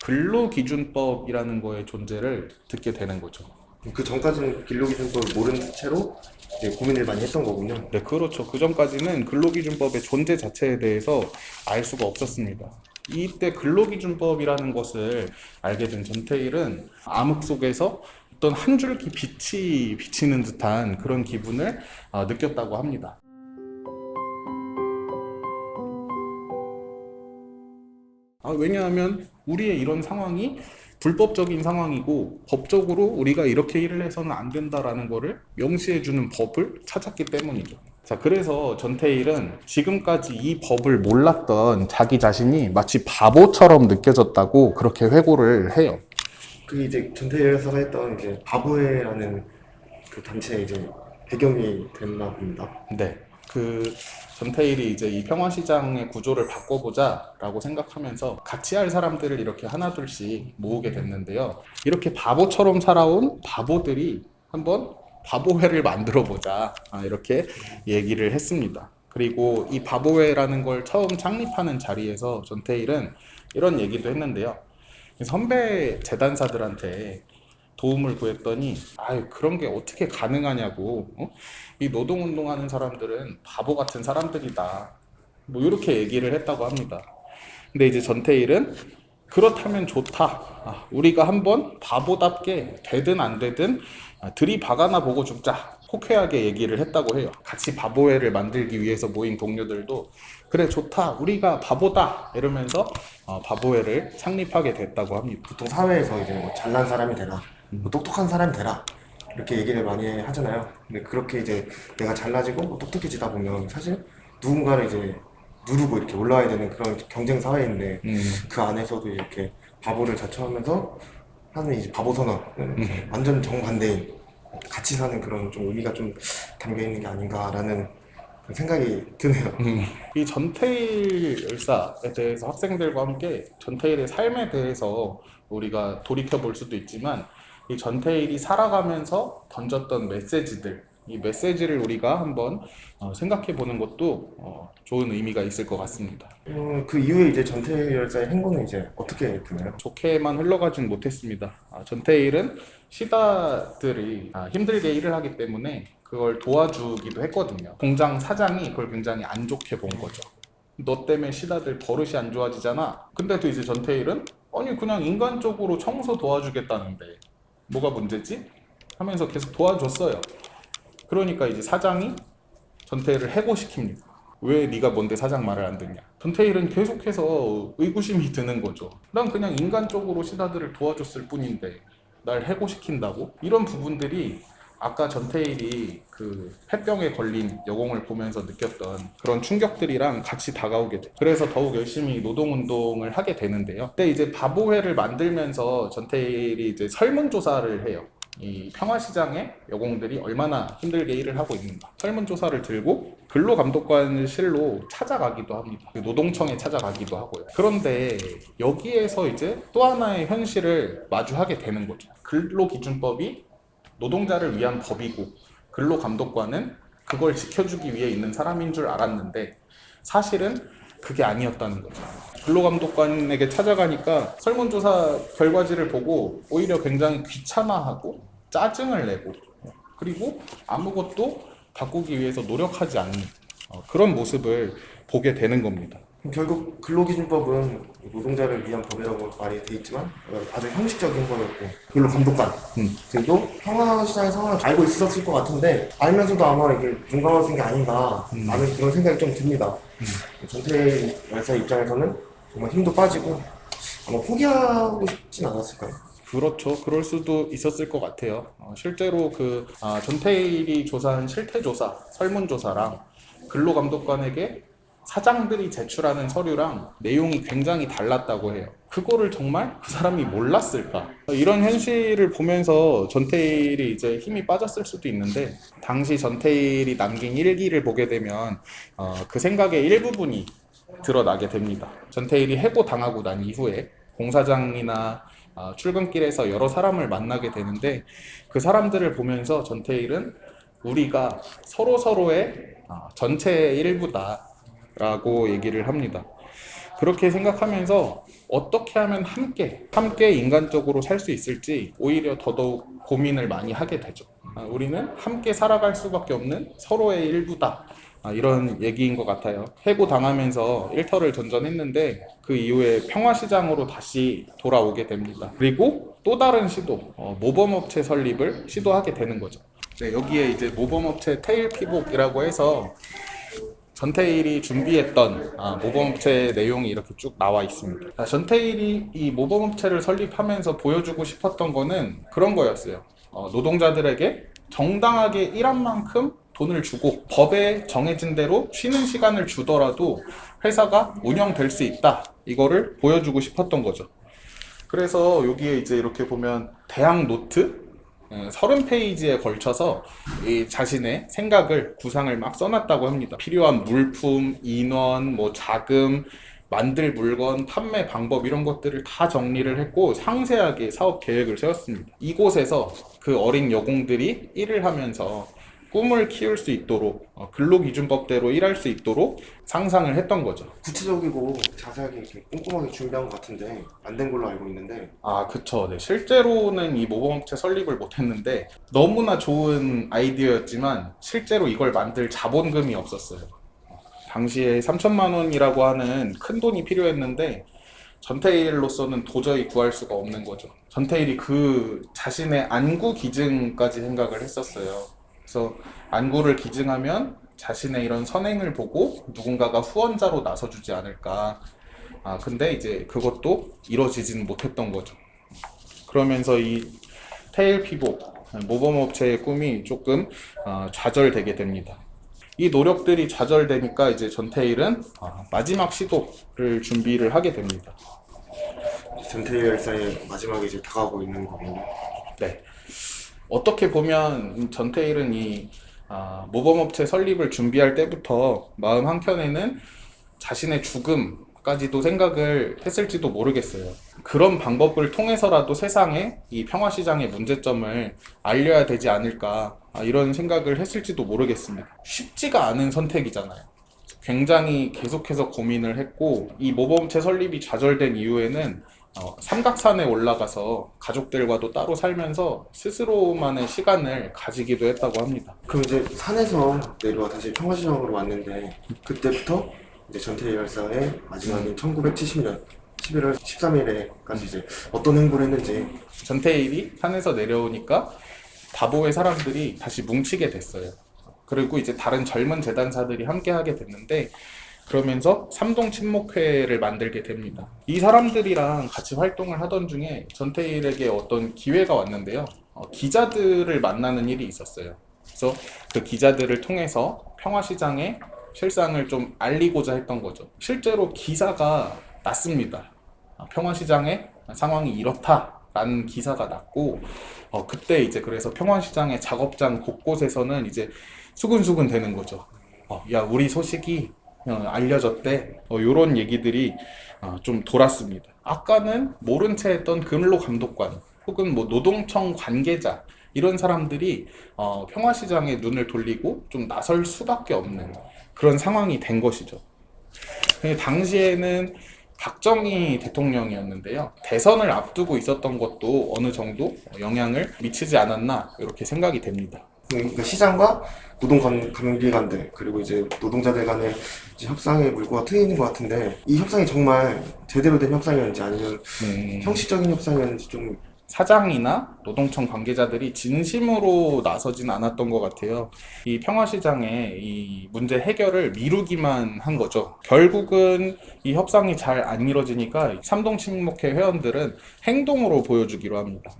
근로기준법이라는 거의 존재를 듣게 되는 거죠. 그 전까지는 근로기준법을 모르는 채로 이제 고민을 많이 했던 거군요. 네, 그렇죠. 그 전까지는 근로기준법의 존재 자체에 대해서 알 수가 없었습니다. 이때 근로기준법이라는 것을 알게 된 전태일은 암흑 속에서 어떤 한 줄기 빛이 비치는 듯한 그런 기분을 느꼈다고 합니다. 왜냐하면 우리의 이런 상황이 불법적인 상황이고 법적으로 우리가 이렇게 일을 해서는 안 된다라는 거를 명시해주는 법을 찾았기 때문이죠. 자, 그래서 전태일은 지금까지 이 법을 몰랐던 자기 자신이 마치 바보처럼 느껴졌다고 그렇게 회고를 해요. 그 이제 전태일 여사가 했던 이제 바보회라는 그 단체의 이제 배경이 됐나 봅니다. 네. 그 전태일이 이제 이 평화시장의 구조를 바꿔보자라고 생각하면서 같이 할 사람들을 이렇게 하나둘씩 모으게 됐는데요. 이렇게 바보처럼 살아온 바보들이 한번 바보회를 만들어보자, 이렇게 얘기를 했습니다. 그리고 이 바보회라는 걸 처음 창립하는 자리에서 전태일은 이런 얘기도 했는데요. 선배 재단사들한테 도움을 구했더니 그런 게 어떻게 가능하냐고, 이 노동운동하는 사람들은 바보 같은 사람들이다, 뭐 이렇게 얘기를 했다고 합니다. 근데 이제 전태일은 그렇다면 좋다, 우리가 한번 바보답게 되든 안 되든 들이박아나 보고 죽자, 호쾌하게 얘기를 했다고 해요. 같이 바보회를 만들기 위해서 모인 동료들도 그래 좋다, 우리가 바보다 이러면서 바보회를 창립하게 됐다고 합니다. 보통 사회에서 이제 뭐 잘난 사람이 되라, 뭐 똑똑한 사람이 되라 이렇게 얘기를 많이 하잖아요. 근데 그렇게 이제 내가 잘나지고 뭐 똑똑해지다 보면 사실 누군가를 이제 누르고 이렇게 올라와야 되는 그런 경쟁 사회인데 그 안에서도 이렇게 바보를 자처하면서 하는 이제 바보 선언은 완전 정반대인 같이 사는 그런 좀 의미가 좀 담겨 있는 게 아닌가라는 그런 생각이 드네요. 이 전태일 열사에 대해서 학생들과 함께 전태일의 삶에 대해서 우리가 돌이켜 볼 수도 있지만, 이 전태일이 살아가면서 던졌던 메시지들, 이 메시지를 우리가 한번 생각해 보는 것도 좋은 의미가 있을 것 같습니다. 그 이후에 이제 전태일 열사의 행보는 이제 어떻게 되나요? 좋게만 흘러가진 못했습니다. 전태일은 시다들이 힘들게 일을 하기 때문에 그걸 도와주기도 했거든요. 공장 사장이 그걸 굉장히 안 좋게 본 거죠. 너 때문에 시다들 버릇이 안 좋아지잖아. 근데도 이제 전태일은 아니 그냥 인간적으로 청소 도와주겠다는데 뭐가 문제지? 하면서 계속 도와줬어요. 그러니까 이제 사장이 전태일을 해고시킵니다. 왜 네가 뭔데 사장 말을 안 듣냐? 전태일은 계속해서 의구심이 드는 거죠. 난 그냥 인간적으로 신하들을 도와줬을 뿐인데 날 해고시킨다고? 이런 부분들이 아까 전태일이 그 폐병에 걸린 여공을 보면서 느꼈던 그런 충격들이랑 같이 다가오게 돼. 그래서 더욱 열심히 노동운동을 하게 되는데요. 그때 이제 바보회를 만들면서 전태일이 이제 설문조사를 해요. 이 평화시장의 여공들이 얼마나 힘들게 일을 하고 있는가, 설문조사를 들고 근로감독관실로 찾아가기도 합니다. 그 노동청에 찾아가기도 하고요. 그런데 여기에서 이제 또 하나의 현실을 마주하게 되는 거죠. 근로기준법이 노동자를 위한 법이고 근로감독관은 그걸 지켜주기 위해 있는 사람인 줄 알았는데 사실은 그게 아니었다는 거죠. 근로감독관에게 찾아가니까 설문조사 결과지를 보고 오히려 굉장히 귀찮아하고 짜증을 내고, 그리고 아무것도 바꾸기 위해서 노력하지 않는 그런 모습을 보게 되는 겁니다. 결국 근로기준법은 노동자를 위한 법이라고 말이 돼 있지만 아주 형식적인 거였고 근로감독관 들도 평화시장의 상황을 알고 있었을 것 같은데 알면서도 아마 이게 눈 감아준 게 아닌가 라는 그런 생각이 좀 듭니다. 전태일 열사 입장에서는 정말 힘도 빠지고 아마 포기하고 싶진 않았을까요? 그렇죠. 그럴 수도 있었을 것 같아요. 실제로 전태일이 조사한 실태조사, 설문조사랑 근로감독관에게 사장들이 제출하는 서류랑 내용이 굉장히 달랐다고 해요. 그거를 정말 그 사람이 몰랐을까? 이런 현실을 보면서 전태일이 이제 힘이 빠졌을 수도 있는데, 당시 전태일이 남긴 일기를 보게 되면 그 생각의 일부분이 드러나게 됩니다. 전태일이 해고당하고 난 이후에 공사장이나 출근길에서 여러 사람을 만나게 되는데, 그 사람들을 보면서 전태일은 우리가 서로서로의 전체의 일부다 라고 얘기를 합니다. 그렇게 생각하면서 어떻게 하면 함께 인간적으로 살 수 있을지 오히려 더더욱 고민을 많이 하게 되죠. 우리는 함께 살아갈 수밖에 없는 서로의 일부다. 이런 얘기인 것 같아요. 해고당하면서 일터를 전전했는데 그 이후에 평화시장으로 다시 돌아오게 됩니다. 그리고 또 다른 시도, 모범업체 설립을 시도하게 되는 거죠. 네, 여기에 이제 모범업체 테일피복이라고 해서 전태일이 준비했던 모범업체 내용이 이렇게 쭉 나와 있습니다. 전태일이 이 모범업체를 설립하면서 보여주고 싶었던 거는 그런 거였어요. 노동자들에게 정당하게 일한 만큼 돈을 주고 법에 정해진 대로 쉬는 시간을 주더라도 회사가 운영될 수 있다. 이거를 보여주고 싶었던 거죠. 그래서 여기에 이제 이렇게 보면 대학 노트 30페이지에 걸쳐서 이 자신의 생각을 구상을 막 써놨다고 합니다. 필요한 물품, 인원, 뭐 자금, 만들 물건, 판매 방법 이런 것들을 다 정리를 했고 상세하게 사업 계획을 세웠습니다. 이곳에서 그 어린 여공들이 일을 하면서 꿈을 키울 수 있도록 근로기준법대로 일할 수 있도록 상상을 했던 거죠. 구체적이고 자세하게 이렇게 꼼꼼하게 준비한 것 같은데 안 된 걸로 알고 있는데. 그쵸. 네. 실제로는 이 모범업체 설립을 못했는데 너무나 좋은 아이디어였지만 실제로 이걸 만들 자본금이 없었어요. 당시에 3천만 원이라고 하는 큰 돈이 필요했는데 전태일로서는 도저히 구할 수가 없는 거죠. 전태일이 그 자신의 안구 기증까지 생각을 했었어요. 그래서 안구를 기증하면 자신의 이런 선행을 보고 누군가가 후원자로 나서주지 않을까. 근데 이제 그것도 이루어지지는 못했던 거죠. 그러면서 이 테일 피복, 모범업체의 꿈이 조금 좌절되게 됩니다. 이 노력들이 좌절되니까 이제 전태일은 마지막 시도를 준비를 하게 됩니다. 전태일 열사의 마지막에 이제 다가오고 있는 거군요. 네. 어떻게 보면 전태일은 이 모범업체 설립을 준비할 때부터 마음 한켠에는 자신의 죽음까지도 생각을 했을지도 모르겠어요. 그런 방법을 통해서라도 세상에 이 평화시장의 문제점을 알려야 되지 않을까 이런 생각을 했을지도 모르겠습니다. 쉽지가 않은 선택이잖아요. 굉장히 계속해서 고민을 했고 이 모범업체 설립이 좌절된 이후에는 삼각산에 올라가서 가족들과도 따로 살면서 스스로만의 시간을 가지기도 했다고 합니다. 그럼 이제 산에서 내려와 다시 평화시장으로 왔는데 그때부터 이제 전태일 열사의 마지막인 1970년 11월 13일에까지 이제 어떤 행보를 했는지. 전태일이 산에서 내려오니까 다보의 사람들이 다시 뭉치게 됐어요. 그리고 이제 다른 젊은 재단사들이 함께 하게 됐는데 그러면서 삼동 친목회를 만들게 됩니다. 이 사람들이랑 같이 활동을 하던 중에 전태일에게 어떤 기회가 왔는데요. 기자들을 만나는 일이 있었어요. 그래서 그 기자들을 통해서 평화시장의 실상을 좀 알리고자 했던 거죠. 실제로 기사가 났습니다. 평화시장의 상황이 이렇다라는 기사가 났고 그때 이제 그래서 평화시장의 작업장 곳곳에서는 이제 수근수근 되는 거죠. 야, 우리 소식이 알려졌대. 요런 얘기들이 좀 돌았습니다. 아까는 모른 채 했던 금로 감독관 혹은 뭐 노동청 관계자 이런 사람들이 평화시장에 눈을 돌리고 좀 나설 수밖에 없는 그런 상황이 된 것이죠. 당시에는 박정희 대통령이었는데요. 대선을 앞두고 있었던 것도 어느 정도 영향을 미치지 않았나 이렇게 생각이 됩니다. 그러니까 시장과 노동관계관들 그리고 이제 노동자들 간의 이제 협상의 물꼬가 트이는 것 같은데 이 협상이 정말 제대로 된 협상이었는지 아니면 형식적인 협상이었는지 좀. 사장이나 노동청 관계자들이 진심으로 나서진 않았던 것 같아요. 이 평화시장의 이 문제 해결을 미루기만 한 거죠. 결국은 이 협상이 잘 안 이루어지니까 삼동 친목회 회원들은 행동으로 보여주기로 합니다.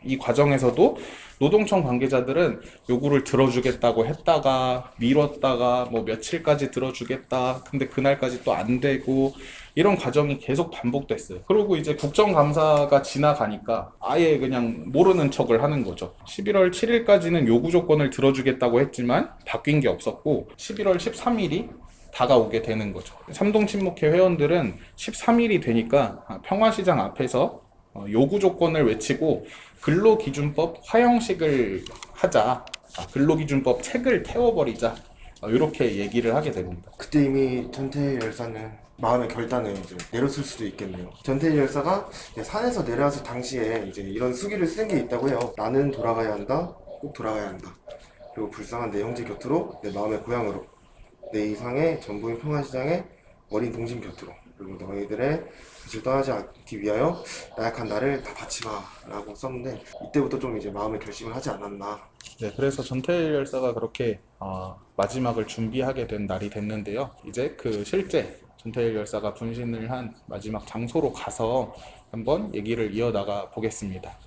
이 과정에서도 노동청 관계자들은 요구를 들어주겠다고 했다가 미뤘다가 뭐 며칠까지 들어주겠다 근데 그날까지 또 안 되고 이런 과정이 계속 반복됐어요. 그리고 이제 국정감사가 지나가니까 아예 그냥 모르는 척을 하는 거죠. 11월 7일까지는 요구 조건을 들어주겠다고 했지만 바뀐 게 없었고 11월 13일이 다가오게 되는 거죠. 삼동 친목회 회원들은 13일이 되니까 평화시장 앞에서 요구 조건을 외치고 근로기준법 화형식을 하자, 근로기준법 책을 태워버리자 이렇게 얘기를 하게 됩니다. 그때 이미 전태일 열사는 마음의 결단을 이제 내렸을 수도 있겠네요. 전태일 열사가 이제 산에서 내려왔을 당시에 이제 이런 수기를 쓴 게 있다고 해요. 나는 돌아가야 한다, 꼭 돌아가야 한다. 그리고 불쌍한 내 형제 곁으로, 내 마음의 고향으로, 내 이상의 전부인 평화시장의 어린 동심 곁으로, 그리고 너희들의 빛을 떠나지 않기 위하여 나약한 나를 다 바치마 라고 썼는데, 이때부터 좀 이제 마음의 결심을 하지 않았나. 네, 그래서 전태일 열사가 그렇게 마지막을 준비하게 된 날이 됐는데요. 이제 그 실제 전태일 열사가 분신을 한 마지막 장소로 가서 한번 얘기를 이어나가 보겠습니다.